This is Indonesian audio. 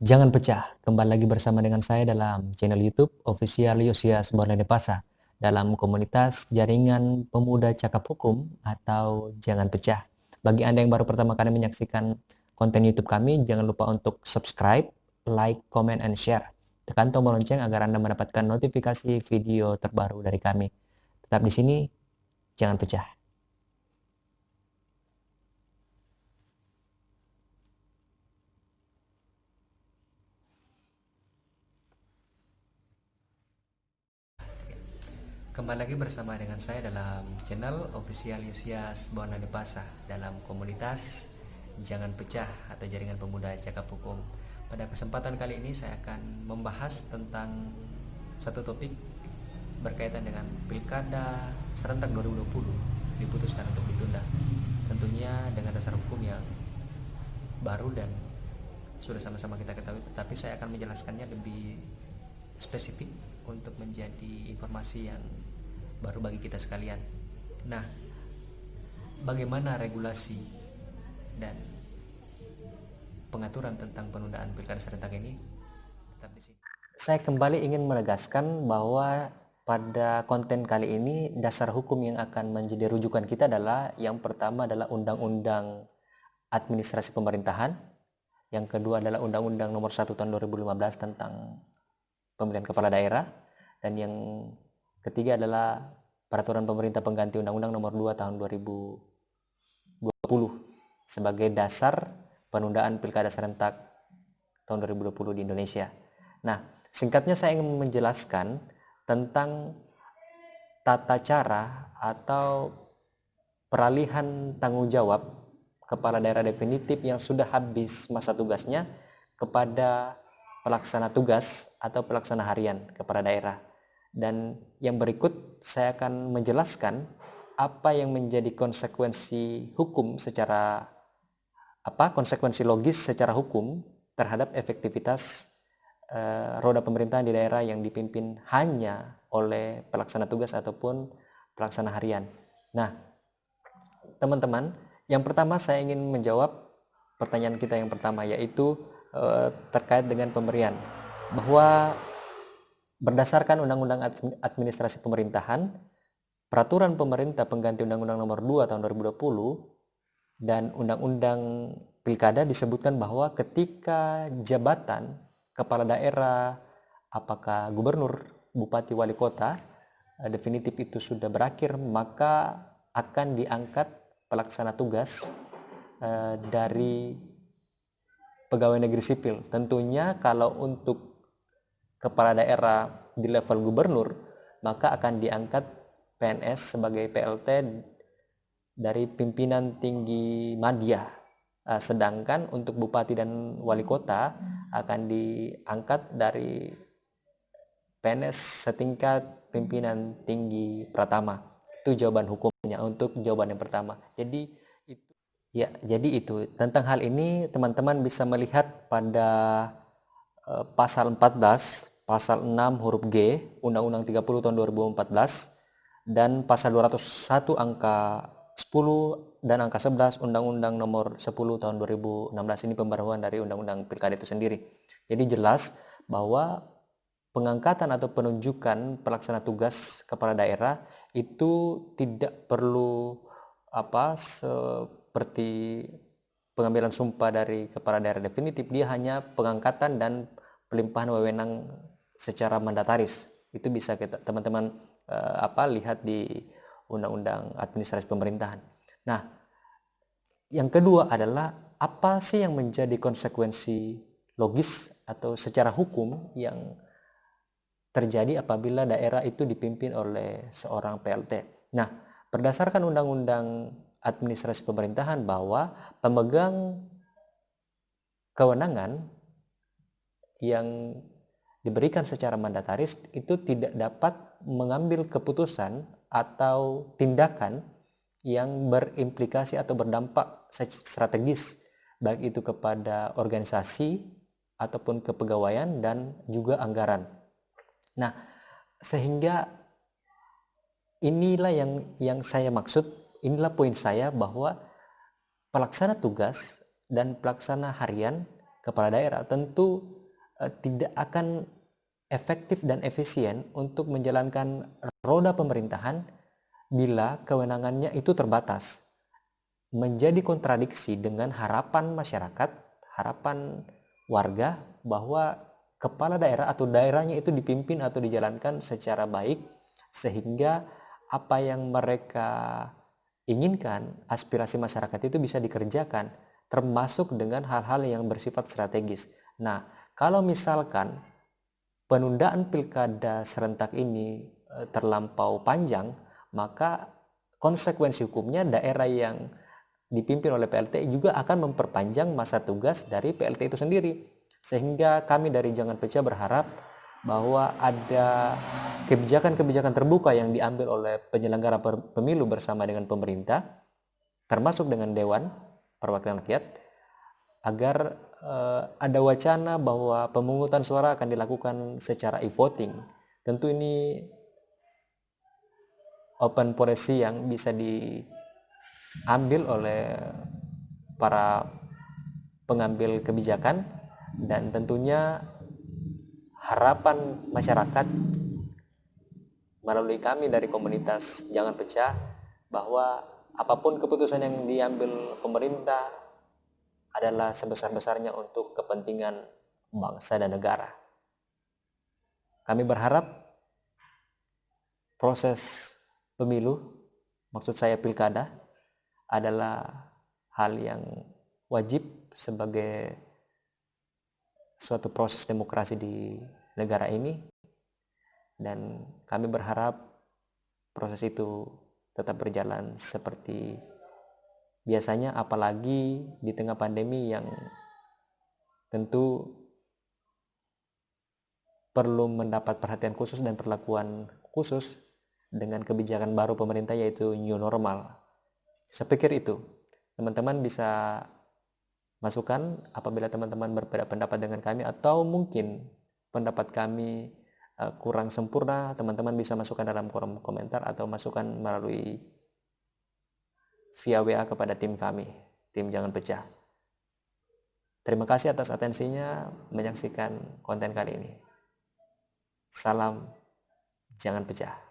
Jangan pecah, kembali lagi bersama dengan saya dalam channel YouTube Official Yosias Bornedepasa dalam komunitas Jaringan Pemuda Cakap Hukum atau Jangan Pecah. Bagi Anda yang baru pertama kali menyaksikan konten YouTube kami, jangan lupa untuk subscribe, like, comment, and share. Tekan tombol lonceng agar Anda mendapatkan notifikasi video terbaru dari kami. Tetap di sini, jangan pecah. Kembali lagi bersama dengan saya dalam channel Official Yosias Bornedepasa dalam komunitas Jangan Pecah atau Jaringan Pemuda Cakap Hukum. Pada kesempatan kali ini saya akan membahas tentang satu topik berkaitan dengan Pilkada serentak 2020 diputuskan untuk ditunda. Tentunya dengan dasar hukum yang baru dan sudah sama-sama kita ketahui, tetapi saya akan menjelaskannya lebih spesifik untuk menjadi informasi yang baru bagi kita sekalian. Nah, bagaimana regulasi dan pengaturan tentang penundaan pilkada serentak ini? Tetap di sini. Saya kembali ingin menegaskan bahwa pada konten kali ini dasar hukum yang akan menjadi rujukan kita adalah yang pertama adalah Undang-Undang Administrasi Pemerintahan, yang kedua adalah Undang-Undang Nomor 1 Tahun 2015 tentang Pemilihan Kepala Daerah, dan yang ketiga adalah Peraturan Pemerintah Pengganti Undang-Undang Nomor 2 Tahun 2020 sebagai dasar penundaan Pilkada serentak tahun 2020 di Indonesia. Nah, singkatnya saya ingin menjelaskan tentang tata cara atau peralihan tanggung jawab kepala daerah definitif yang sudah habis masa tugasnya kepada pelaksana tugas atau pelaksana harian kepala daerah. Dan yang berikut saya akan menjelaskan apa yang menjadi konsekuensi hukum secara konsekuensi logis secara hukum terhadap efektivitas roda pemerintahan di daerah yang dipimpin hanya oleh pelaksana tugas ataupun pelaksana harian. Nah, teman-teman, yang pertama saya ingin menjawab pertanyaan kita yang pertama, yaitu terkait dengan pemberian, bahwa berdasarkan Undang-Undang Administrasi Pemerintahan, Peraturan Pemerintah Pengganti Undang-Undang Nomor 2 Tahun 2020 dan Undang-Undang Pilkada disebutkan bahwa ketika jabatan kepala daerah, apakah gubernur, bupati, wali kota, definitif itu sudah berakhir, maka akan diangkat pelaksana tugas dari pegawai negeri sipil. Tentunya kalau untuk kepala daerah di level gubernur, maka akan diangkat PNS sebagai PLT dari pimpinan tinggi madya. Sedangkan untuk bupati dan wali kota akan diangkat dari PNS setingkat pimpinan tinggi pratama. Itu jawaban hukumnya untuk jawaban yang pertama. Jadi itu tentang hal ini teman-teman bisa melihat pada pasal 14, pasal 6 huruf G, Undang-Undang 30 tahun 2014, dan pasal 201 angka 10 dan angka 11 Undang-Undang nomor 10 tahun 2016. Ini pembaruan dari Undang-Undang Pilkada itu sendiri. Jadi jelas bahwa pengangkatan atau penunjukan pelaksana tugas kepala daerah itu tidak perlu seperti pengambilan sumpah dari kepala daerah definitif. Dia hanya pengangkatan dan pelimpahan wewenang secara mandataris. Itu bisa kita teman-teman lihat di Undang-Undang Administrasi Pemerintahan. Nah, yang kedua adalah apa sih yang menjadi konsekuensi logis atau secara hukum yang terjadi apabila daerah itu dipimpin oleh seorang PLT. Nah, berdasarkan Undang-Undang Administrasi Pemerintahan bahwa pemegang kewenangan yang diberikan secara mandataris itu tidak dapat mengambil keputusan atau tindakan yang berimplikasi atau berdampak strategis, baik itu kepada organisasi ataupun kepegawaian dan juga anggaran. Nah, sehingga inilah yang saya maksud, inilah poin saya bahwa pelaksana tugas dan pelaksana harian kepala daerah tentu tidak akan efektif dan efisien untuk menjalankan roda pemerintahan bila kewenangannya itu terbatas, menjadi kontradiksi dengan harapan masyarakat, harapan warga bahwa kepala daerah atau daerahnya itu dipimpin atau dijalankan secara baik sehingga apa yang mereka inginkan, aspirasi masyarakat itu bisa dikerjakan, termasuk dengan hal-hal yang bersifat strategis. Nah, kalau misalkan penundaan pilkada serentak ini terlampau panjang, maka konsekuensi hukumnya daerah yang dipimpin oleh PLT juga akan memperpanjang masa tugas dari PLT itu sendiri. Sehingga kami dari Jangan Pecah berharap bahwa ada kebijakan-kebijakan terbuka yang diambil oleh penyelenggara pemilu bersama dengan pemerintah, termasuk dengan Dewan Perwakilan Rakyat, agar ada wacana bahwa pemungutan suara akan dilakukan secara e-voting. Tentu ini open policy yang bisa diambil oleh para pengambil kebijakan, dan tentunya harapan masyarakat melalui kami dari komunitas Jangan Pecah bahwa apapun keputusan yang diambil pemerintah adalah sebesar-besarnya untuk kepentingan bangsa dan negara. Kami berharap proses pemilu, maksud saya pilkada, adalah hal yang wajib sebagai suatu proses demokrasi di negara ini, dan kami berharap proses itu tetap berjalan seperti biasanya, apalagi di tengah pandemi yang tentu perlu mendapat perhatian khusus dan perlakuan khusus dengan kebijakan baru pemerintah, yaitu new normal. Saya pikir itu teman-teman bisa masukkan apabila teman-teman berbeda pendapat dengan kami, atau mungkin pendapat kami kurang sempurna, teman-teman bisa masukkan dalam kolom komentar atau masukkan melalui via WA kepada tim kami, tim Jangan Pecah. Terima kasih atas atensinya menyaksikan konten kali ini. Salam Jangan Pecah.